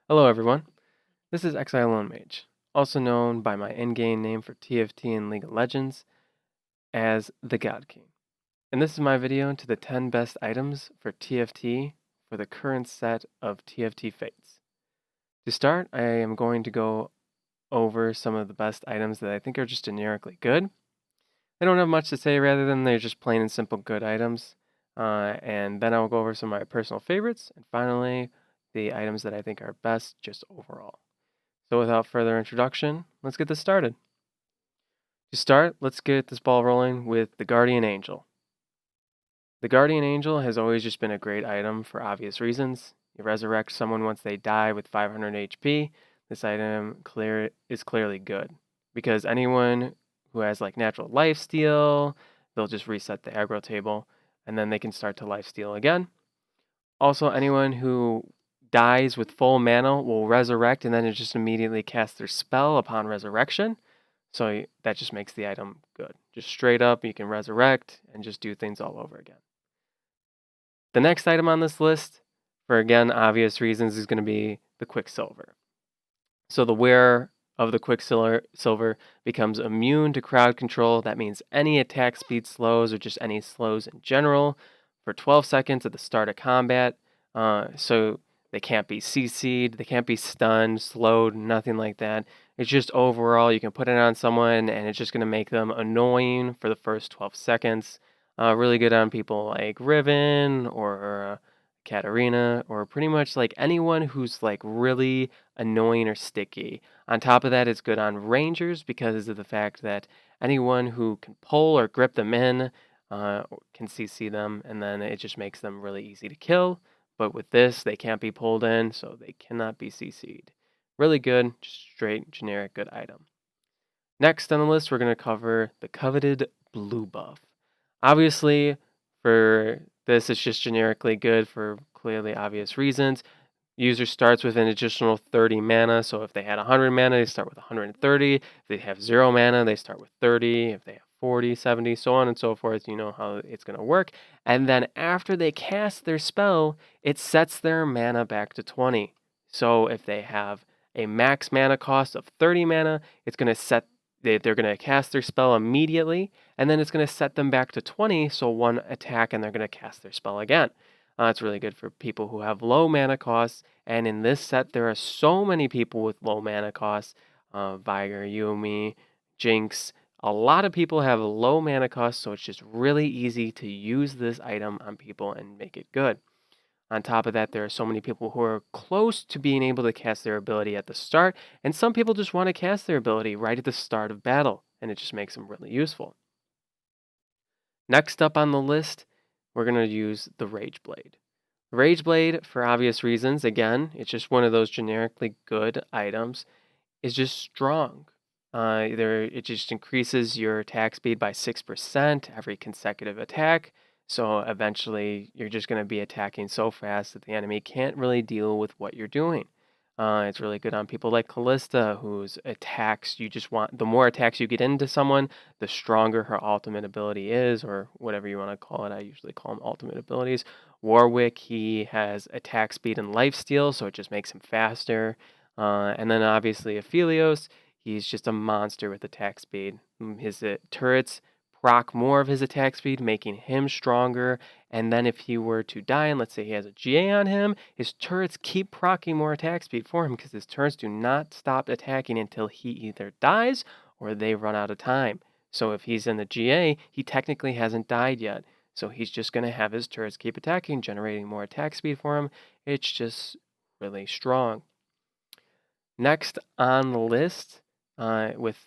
Hello everyone, this is Exile Lone Mage, also known by my in-game name for TFT in League of Legends as the God King. And this is my video to the 10 best items for TFT for the current set of TFT Fates. To start, I am going to go over some of the best items that I think are just generically good. I don't have much to say rather than they're just plain and simple good items. And then I'll go over some of my personal favorites, and finally, the items that I think are best just overall. So without further introduction, let's get this started. To start, let's get this ball rolling with the Guardian Angel. The Guardian Angel has always just been a great item for obvious reasons. You resurrect someone once they die with 500 HP. This item is clearly good because anyone who has like natural lifesteal, they'll just reset the aggro table and then they can start to lifesteal again. Also, anyone who dies with full mana will resurrect and then it just immediately casts their spell upon resurrection. So that just makes the item good. Just straight up, you can resurrect and just do things all over again. The next item on this list, for again obvious reasons, is going to be the Quicksilver. So the wearer of the Quicksilver becomes immune to crowd control. That means any attack speed slows or just any slows in general for 12 seconds at the start of combat. So they can't be CC'd, they can't be stunned, slowed, nothing like that. It's just overall, you can put it on someone and it's just going to make them annoying for the first 12 seconds. Really good on people like Riven or Katarina or pretty much like anyone who's like really annoying or sticky. On top of that, it's good on rangers because of the fact that anyone who can pull or grip them in can CC them, and then it just makes them really easy to kill. But with this, they can't be pulled in, so they cannot be CC'd. Really good, just straight generic good item. Next on the list, we're going to cover the coveted blue buff. Obviously, for this, it's just generically good for clearly obvious reasons. User starts with an additional 30 mana, so if they had 100 mana, they start with 130. If they have 0 mana, they start with 30. If they have 40, 70, so on and so forth, you know how it's going to work. And then after they cast their spell, it sets their mana back to 20. So if they have a max mana cost of 30 mana, it's going to set they're going to cast their spell immediately, and then it's going to set them back to 20, so one attack and they're going to cast their spell again. It's really good for people who have low mana costs, and in this set there are so many people with low mana costs. Viger, Yumi, Jinx, a lot of people have low mana costs, so it's just really easy to use this item on people and make it good. On top of that, there are so many people who are close to being able to cast their ability at the start, and some people just want to cast their ability right at the start of battle, and it just makes them really useful. Next up on the list, we're going to use the Rage Blade. Rage Blade, for obvious reasons, again, it's just one of those generically good items, is just strong. It just increases your attack speed by 6% every consecutive attack. So eventually, you're just going to be attacking so fast that the enemy can't really deal with what you're doing. It's really good on people like Callista, whose attacks you just want. The more attacks you get into someone, the stronger her ultimate ability is, or whatever you want to call it. I usually call them ultimate abilities. Warwick, he has attack speed and lifesteal, so it just makes him faster. And then obviously Aphelios, he's just a monster with attack speed. His turrets proc more of his attack speed, making him stronger. And then if he were to die, and let's say he has a GA on him, his turrets keep proccing more attack speed for him because his turrets do not stop attacking until he either dies or they run out of time. So if he's in the GA, he technically hasn't died yet. So he's just going to have his turrets keep attacking, generating more attack speed for him. It's just really strong. Next on the list, with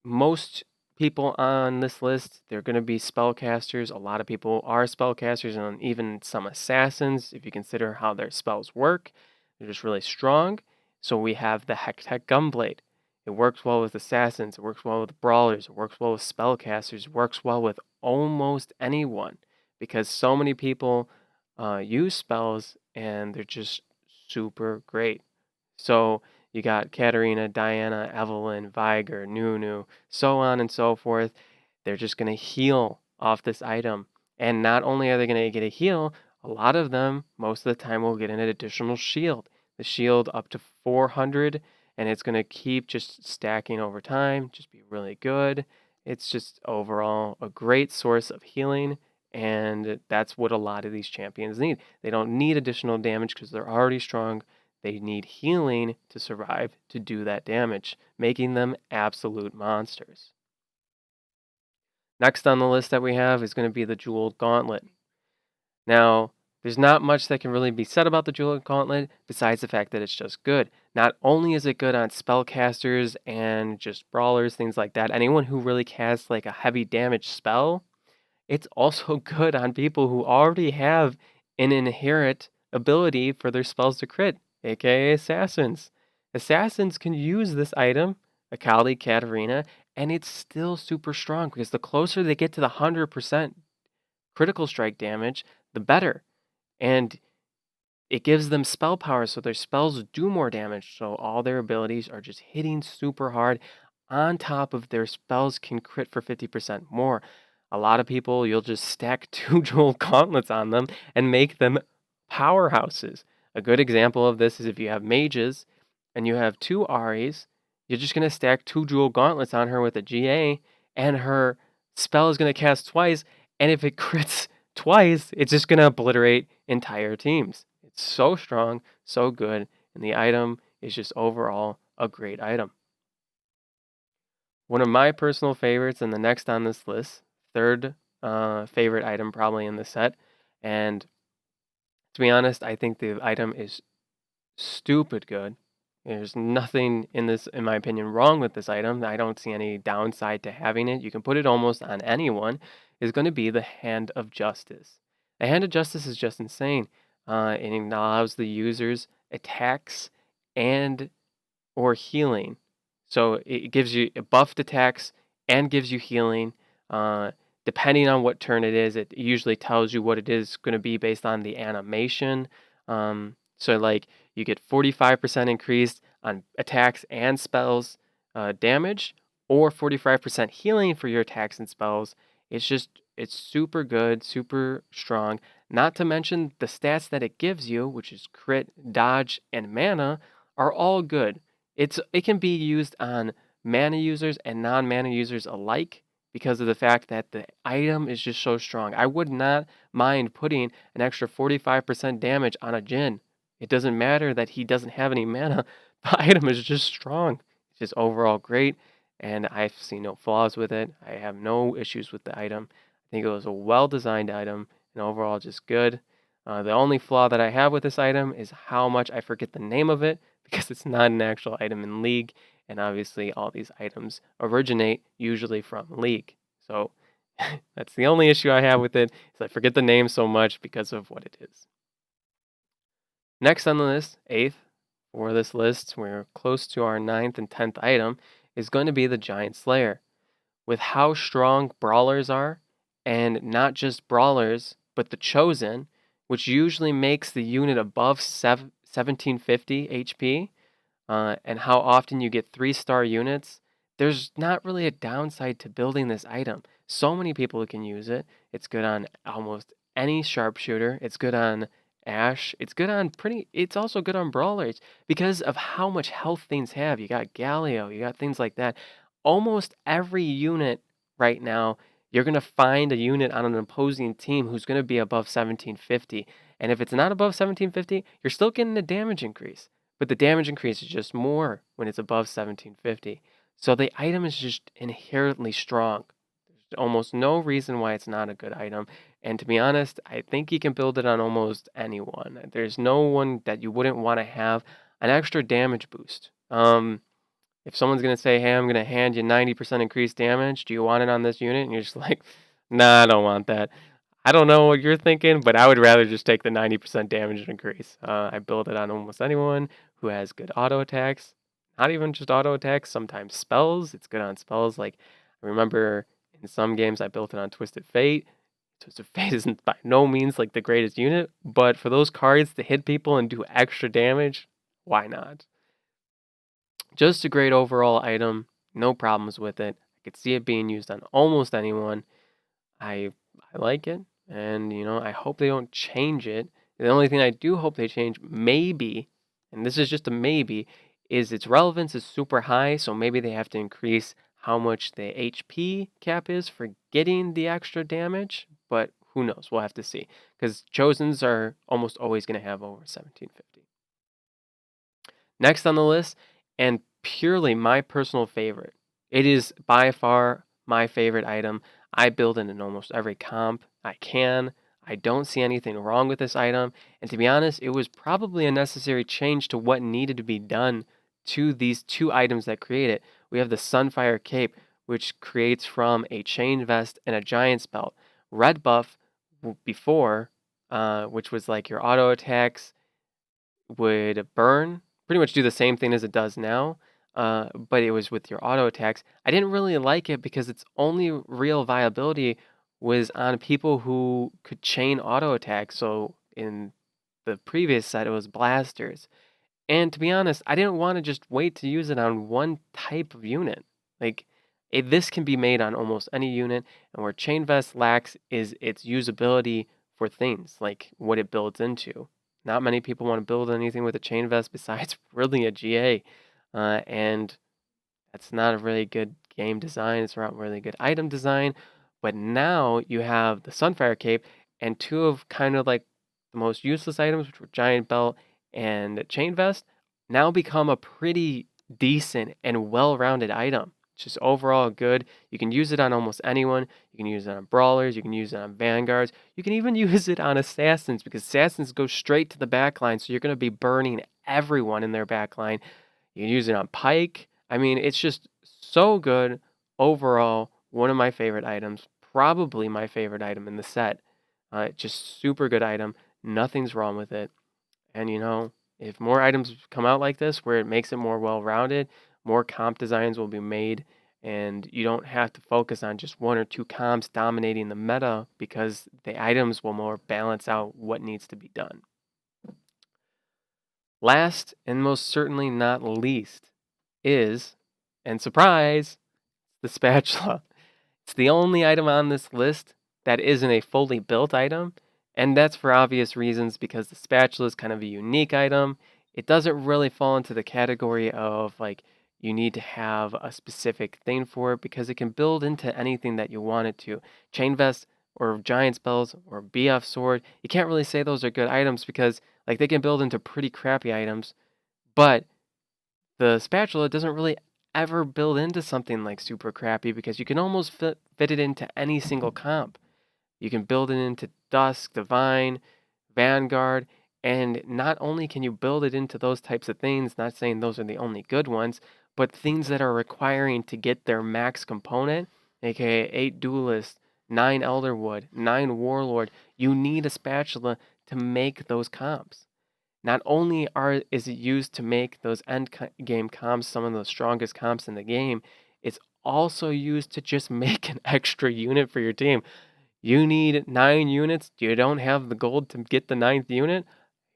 most people on this list, they're going to be spellcasters. A lot of people are spellcasters, and even some assassins, if you consider how their spells work. They're just really strong. So we have the Hectech Gunblade. It works well with assassins, it works well with brawlers, it works well with spellcasters, it works well with almost anyone because so many people use spells and they're just super great. So you got Katarina, Diana, Evelyn, Viger, Nunu, so on and so forth. They're just going to heal off this item. And not only are they going to get a heal, a lot of them, most of the time, will get an additional shield. the shield up to 400, and it's going to keep just stacking over time, just be really good. It's just overall a great source of healing, and that's what a lot of these champions need. They don't need additional damage because they're already strong. They need healing to survive, to do that damage, making them absolute monsters. Next on the list that we have is going to be the Jeweled Gauntlet. Now, there's not much that can really be said about the Jeweled Gauntlet besides the fact that it's just good. Not only is it good on spellcasters and just brawlers, things like that, anyone who really casts like a heavy damage spell, it's also good on people who already have an inherent ability for their spells to crit, aka assassins. Assassins can use this item, Akali, Katarina, and it's still super strong because the closer they get to the 100% critical strike damage, the better. And it gives them spell power, so their spells do more damage. So all their abilities are just hitting super hard. On top of their spells can crit for 50% more. A lot of people, you'll just stack 2 Jewel Gauntlets on them and make them powerhouses. A good example of this is if you have mages and you have 2 Aries, you're just going to stack 2 Jewel Gauntlets on her with a GA, and her spell is going to cast twice. And if it crits twice, it's just going to obliterate entire teams. It's so strong, so good, and the item is just overall a great item. One of my personal favorites, and the next on this list, third favorite item probably in the set, and to be honest, I think the item is stupid good. There's nothing in this, in my opinion, wrong with this item. I don't see any downside to having it. You can put it almost on anyone. Is going to be the Hand of Justice. The Hand of Justice is just insane. It allows the users attacks and or healing. So it gives you buffed attacks and gives you healing. Depending on what turn it is, it usually tells you what it is going to be based on the animation. So like you get 45% increased on attacks and spells damage, or 45% healing for your attacks and spells. It's super good, super strong. Not to mention the stats that it gives you, which is crit, dodge, and mana, are all good. It can be used on mana users and non-mana users alike because of the fact that the item is just so strong. I would not mind putting an extra 45% damage on a Jhin. It doesn't matter that he doesn't have any mana. The item is just strong. It's just overall great, and I've seen no flaws with it. I have no issues with the item. I think it was a well-designed item and overall just good. The only flaw that I have with this item is how much I forget the name of it because it's not an actual item in League, and obviously all these items originate usually from League. So that's the only issue I have with it, is I forget the name so much because of what it is. Next on the list, 8th for this list, we're close to our 9th and 10th item, is going to be the Giant Slayer. With how strong brawlers are, and not just brawlers, but the Chosen, which usually makes the unit above 1750 HP, and how often you get 3-star units, there's not really a downside to building this item. So many people can use it. It's good on almost any sharpshooter. It's good on Ashe. It's also good on brawlers because of how much health things have. You got Galio, you got things like that. Almost every unit right now, you're going to find a unit on an opposing team who's going to be above 1750. And if it's not above 1750, you're still getting a damage increase. But the damage increase is just more when it's above 1750. So the item is just inherently strong. There's almost no reason why it's not a good item. And to be honest, I think you can build it on almost anyone. There's no one that you wouldn't want to have an extra damage boost. If someone's going to say, hey, I'm going to hand you 90% increased damage, do you want it on this unit? And you're just like, nah, I don't want that. I don't know what you're thinking, but I would rather just take the 90% damage increase. I build it on almost anyone who has good auto attacks. Not even just auto attacks, sometimes spells. It's good on spells. Like, I remember in some games I built it on Twisted Fate. Twisted Fate isn't by no means like the greatest unit, but for those cards to hit people and do extra damage, why not? Just a great overall item. No problems with it. I could see it being used on almost anyone. I like it, and I hope they don't change it. The only thing I do hope they change maybe and this is just a maybe, is its relevance is super high, so maybe they have to increase how much the HP cap is for getting the extra damage, but who knows? We'll have to see. Because Chosens are almost always going to have over 1750. Next on the list, and purely my personal favorite, it is by far my favorite item. I build it in almost every comp I can. I don't see anything wrong with this item. And to be honest, it was probably a necessary change to what needed to be done to these two items that create it. We have the Sunfire Cape, which creates from a chain vest and a giant's belt. Red buff before, which was like your auto attacks would burn, pretty much do the same thing as it does now, but it was with your auto attacks. I didn't really like it because its only real viability was on people who could chain auto attacks. So in the previous set, it was blasters. And to be honest, I didn't want to just wait to use it on one type of unit. Like, this can be made on almost any unit, and where Chain Vest lacks is its usability for things, like what it builds into. Not many people want to build anything with a Chain Vest besides really a GA, and that's not a really good game design. It's not really good item design. But now you have the Sunfire Cape and two of kind of like the most useless items, which were Giant Belt and Chain Vest, now become a pretty decent and well-rounded item. It's just overall good. You can use it on almost anyone. You can use it on brawlers. You can use it on vanguards. You can even use it on assassins because assassins go straight to the backline, so you're going to be burning everyone in their backline. You can use it on Pike. I mean, it's just so good overall. One of my favorite items, probably my favorite item in the set. Just super good item. Nothing's wrong with it. And if more items come out like this, where it makes it more well-rounded, more comp designs will be made, and you don't have to focus on just one or two comps dominating the meta because the items will more balance out what needs to be done. Last and most certainly not least is, and surprise, the spatula. It's the only item on this list that isn't a fully built item, and that's for obvious reasons because the spatula is kind of a unique item. It doesn't really fall into the category of like you need to have a specific thing for it because it can build into anything that you want it to. Chain vest or giant spells or BF sword, you can't really say those are good items because like they can build into pretty crappy items, but the spatula doesn't really ever build into something like super crappy because you can almost fit it into any single comp. You can build it into Dusk, Divine, Vanguard, and not only can you build it into those types of things, not saying those are the only good ones, but things that are requiring to get their max component, aka 8 Duelist, 9 Elderwood, 9 Warlord, you need a spatula to make those comps. Not only is it used to make those end game comps some of the strongest comps in the game, it's also used to just make an extra unit for your team. You need 9 units. You don't have the gold to get the 9th unit.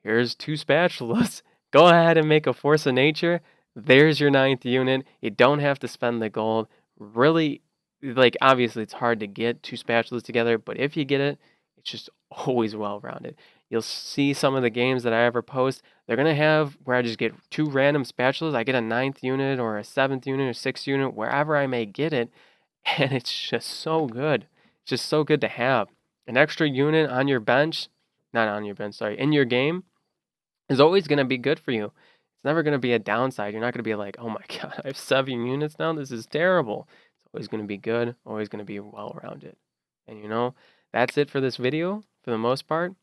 Here's 2 spatulas. Go ahead and make a Force of Nature. There's your 9th unit. You don't have to spend the gold. Really, like, obviously it's hard to get 2 spatulas together, but if you get it, it's just always well-rounded. You'll see some of the games that I ever post, they're going to have where I just get 2 random spatulas. I get a 9th unit or a 7th unit or 6th unit, wherever I may get it, and it's just so good. It's just so good to have. An extra unit on your bench, not on your bench, sorry, in your game is always going to be good for you. It's never going to be a downside. You're not going to be like, oh my God, I have 7 units now. This is terrible. It's always going to be good, always going to be well-rounded. And that's it for this video for the most part.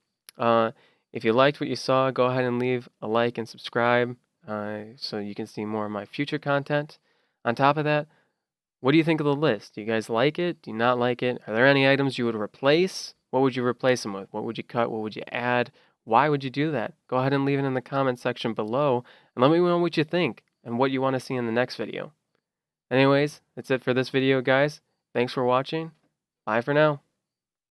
If you liked what you saw, go ahead and leave a like and subscribe so you can see more of my future content. On top of that, what do you think of the list? Do you guys like it? Do you not like it? Are there any items you would replace? What would you replace them with? What would you cut? What would you add? Why would you do that? Go ahead and leave it in the comment section below and let me know what you think and what you want to see in the next video. Anyways, that's it for this video, guys. Thanks for watching. Bye for now.